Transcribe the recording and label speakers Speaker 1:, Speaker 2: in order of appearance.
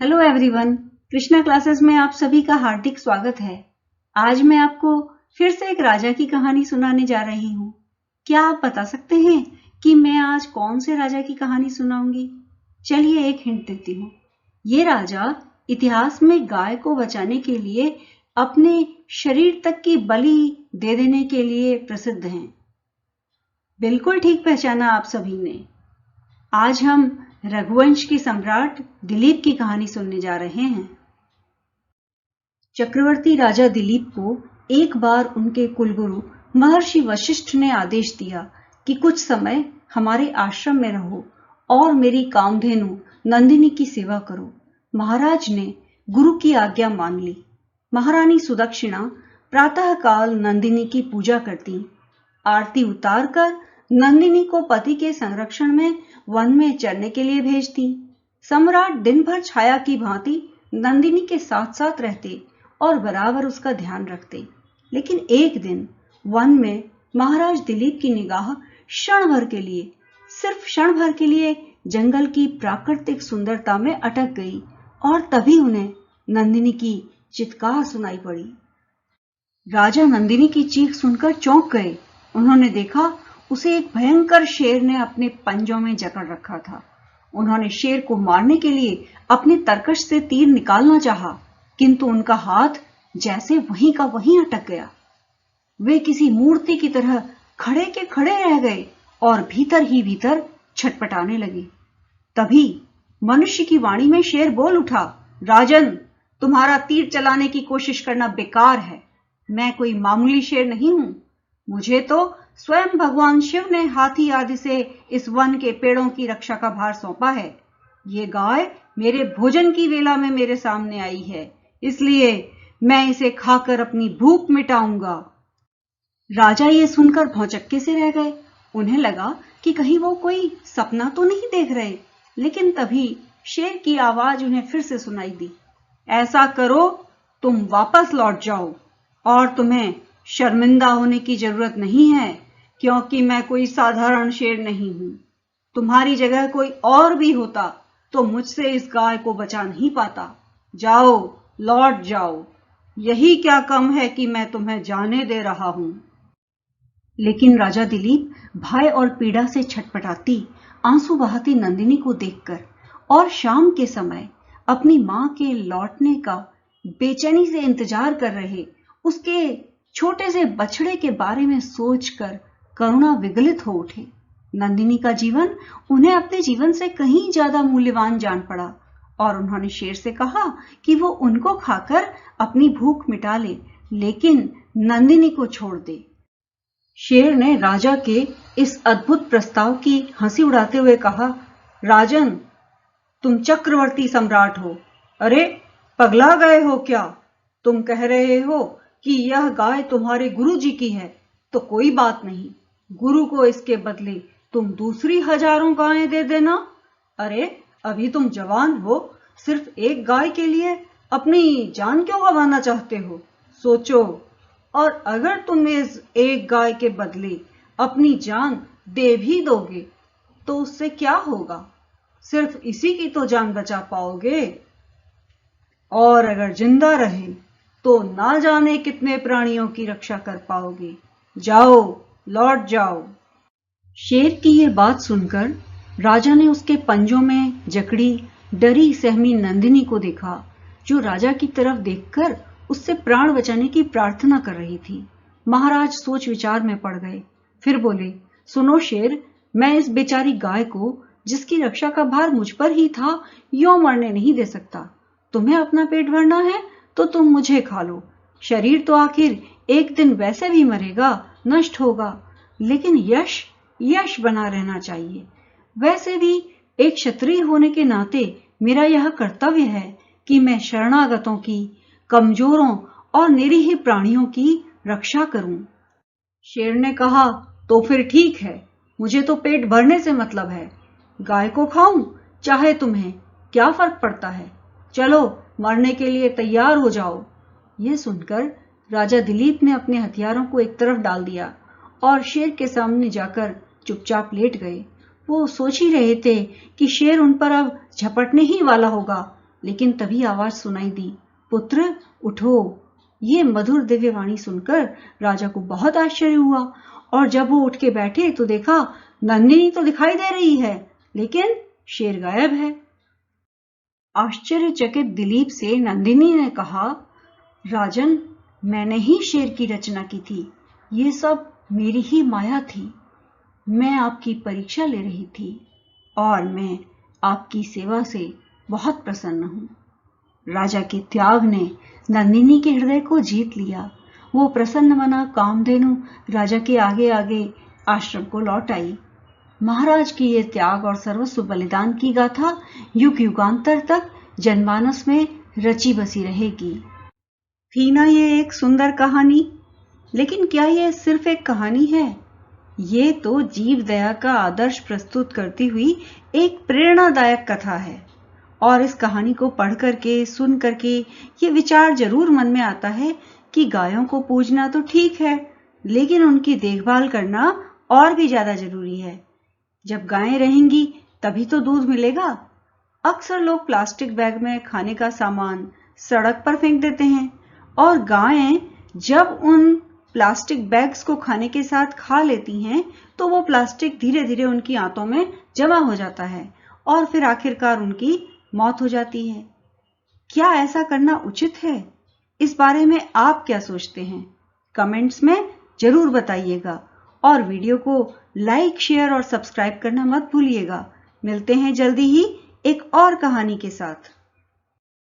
Speaker 1: Hello everyone, Krishna classes में आप सभी का हार्दिक स्वागत है। आज मैं आपको फिर से एक राजा की कहानी सुनाने जा रही हूँ। क्या आप बता सकते हैं कि मैं आज कौन से राजा की कहानी सुनाऊंगी? चलिए एक हिंट देती हूँ। ये राजा इतिहास में गाय को बचाने के लिए अपने शरीर तक की बलि दे देने के लिए प्रसिद्ध हैं। बिल्कुल ठीक पहचाना आप सभी ने। आज हम रघुवंश के सम्राट दिलीप की कहानी सुनने जा रहे हैं। चक्रवर्ती राजा दिलीप को एक बार उनके कुलगुरु महर्षि वशिष्ठ ने आदेश दिया कि कुछ समय हमारे आश्रम में रहो और मेरी कामधेनु नंदिनी की सेवा करो। महाराज ने गुरु की आज्ञा मान ली। महारानी सुदक्षिणा प्रातःकाल नंदिनी की पूजा करती, आरती उतारकर नंदिनी को पति के संरक्षण में वन में चरने के लिए भेजती। सम्राट दिन भर छाया की भांति नंदिनी के साथ साथ रहते और बराबर उसका ध्यान रखते। लेकिन एक दिन वन में महाराज दिलीप की निगाह क्षण भर के लिए, सिर्फ क्षण भर के लिए जंगल की प्राकृतिक सुंदरता में अटक गई और तभी उन्हें नंदिनी की चित्कार सुनाई पड़ी। राजा नंदिनी की चीख सुनकर चौंक गए। उन्होंने देखा उसे एक भयंकर शेर ने अपने पंजों में जकड़ रखा था। उन्होंने शेर को मारने के लिए अपनी तरकश से तीर निकालना चाहा, किंतु उनका हाथ जैसे वहीं का वहीं अटक गया। वे किसी मूर्ति की तरह खड़े के खड़े रह गए और भीतर ही भीतर छटपटाने लगे। तभी मनुष्य की वाणी में शेर बोल उठा, राजन, तुम्हारा तीर चलाने की कोशिश करना बेकार है। मैं कोई मामूली शेर नहीं हूं। मुझे तो स्वयं भगवान शिव ने हाथी आदि से इस वन के पेड़ों की रक्षा का भार सौंपा है। ये गाय मेरे भोजन की वेला में मेरे सामने आई है, इसलिए मैं इसे खाकर अपनी भूख मिटाऊंगा। राजा ये सुनकर भौचक्के से रह गए। उन्हें लगा कि कहीं वो कोई सपना तो नहीं देख रहे। लेकिन तभी शेर की आवाज उन्हें फिर से सुनाई दी, ऐसा करो, तुम वापस लौट जाओ और तुम्हें शर्मिंदा होने की जरूरत नहीं है, क्योंकि मैं कोई साधारण शेर नहीं हूं। तुम्हारी जगह कोई और भी होता तो मुझसे इस गाय को बचा नहीं पाता। जाओ, लौट जाओ। यही क्या कम है कि मैं तुम्हें जाने दे रहा हूं। लेकिन राजा दिलीप भय और पीड़ा से छटपटाती, आंसू बहाती नंदिनी को देखकर और शाम के समय अपनी मां के लौटने का बेचैनी से इंतजार कर रहे उसके छोटे से बछड़े के बारे में सोचकर करुणा विगलित हो उठे। नंदिनी का जीवन उन्हें अपने जीवन से कहीं ज्यादा मूल्यवान जान पड़ा और उन्होंने शेर से कहा कि वो उनको खाकर अपनी भूख मिटा ले, लेकिन नंदिनी को छोड़ दे। शेर ने राजा के इस अद्भुत प्रस्ताव की हंसी उड़ाते हुए कहा, राजन, तुम चक्रवर्ती सम्राट हो। अरे, पगला गए हो क्या? तुम कह रहे हो कि यह गाय तुम्हारे गुरु जी की है, तो कोई बात नहीं, गुरु को इसके बदले तुम दूसरी हजारों गायें दे देना। अरे, अभी तुम जवान हो, सिर्फ एक गाय के लिए अपनी जान क्यों गंवाना चाहते हो? सोचो, और अगर तुम इस एक गाय के बदले अपनी जान दे भी दोगे तो उससे क्या होगा? सिर्फ इसी की तो जान बचा पाओगे, और अगर जिंदा रहे तो ना जाने कितने प्राणियों की रक्षा कर पाओगे। जाओ, लौट जाओ। शेर की यह बात सुनकर राजा ने उसके पंजों में जकड़ी डरी सहमी नंदिनी को देखा, जो राजा की तरफ देखकर उससे प्राण बचाने की प्रार्थना कर रही थी। महाराज सोच विचार में पड़ गए। फिर बोले, सुनो शेर, मैं इस बेचारी गाय को, जिसकी रक्षा का भार मुझ पर ही था, यूं मरने नहीं दे सकता। तुम्हें अपना पेट भरना है तो तुम मुझे खा लो। शरीर तो आखिर एक दिन वैसे भी मरेगा, नष्ट होगा, लेकिन यश बना रहना चाहिए। वैसे भी एक क्षत्रिय होने के नाते मेरा यह कर्तव्य है कि मैं शरणागतों की, कमजोरों और निरीह प्राणियों की रक्षा करूं। शेर ने कहा, तो फिर ठीक है, मुझे तो पेट भरने से मतलब है। गाय को खाऊं, चाहे तुम्हें क्या फर्क पड़ता है? चलो, मरने के लिए तैयार हो जाओ। यह सुनकर राजा दिलीप ने अपने हथियारों को एक तरफ डाल दिया और शेर के सामने जाकर चुपचाप लेट गए। वो सोच ही रहे थे कि शेर उन पर अब झपटने ही वाला होगा, लेकिन तभी आवाज सुनाई दी, पुत्र उठो। ये मधुर दिव्य वाणी सुनकर राजा को बहुत आश्चर्य हुआ और जब वो उठ के बैठे तो देखा नंदिनी तो दिखाई दे रही है, लेकिन शेर गायब है। आश्चर्यचकित दिलीप से नंदिनी ने कहा, राजन, मैंने ही शेर की रचना की थी। ये सब मेरी ही माया थी। मैं आपकी परीक्षा ले रही थी और मैं आपकी सेवा से बहुत प्रसन्न हूं। राजा के त्याग ने नंदिनी के हृदय को जीत लिया। वो प्रसन्न मना कामधेनु राजा के आगे आगे आश्रम को लौट आई। महाराज की ये त्याग और सर्वस्व बलिदान की गाथा युग युगांतर तक जनमानस में रची बसी रहेगी। थी ना ये एक सुंदर कहानी? लेकिन क्या ये सिर्फ एक कहानी है? ये तो जीव दया का आदर्श प्रस्तुत करती हुई एक प्रेरणादायक कथा है। और इस कहानी को पढ़ करके, सुन करके ये विचार जरूर मन में आता है कि गायों को पूजना तो ठीक है, लेकिन उनकी देखभाल करना और भी ज्यादा जरूरी है। जब गायें रहेंगी तभी तो दूध मिलेगा। अक्सर लोग प्लास्टिक बैग में खाने का सामान सड़क पर फेंक देते हैं और गायें जब उन प्लास्टिक बैग्स को खाने के साथ खा लेती हैं तो वो प्लास्टिक धीरे धीरे उनकी आंतों में जमा हो जाता है और फिर आखिरकार उनकी मौत हो जाती है। क्या ऐसा करना उचित है? इस बारे में आप क्या सोचते हैं? कमेंट्स में जरूर बताइएगा और वीडियो को लाइक, शेयर और सब्सक्राइब करना मत भूलिएगा। मिलते हैं जल्दी ही एक और कहानी के साथ।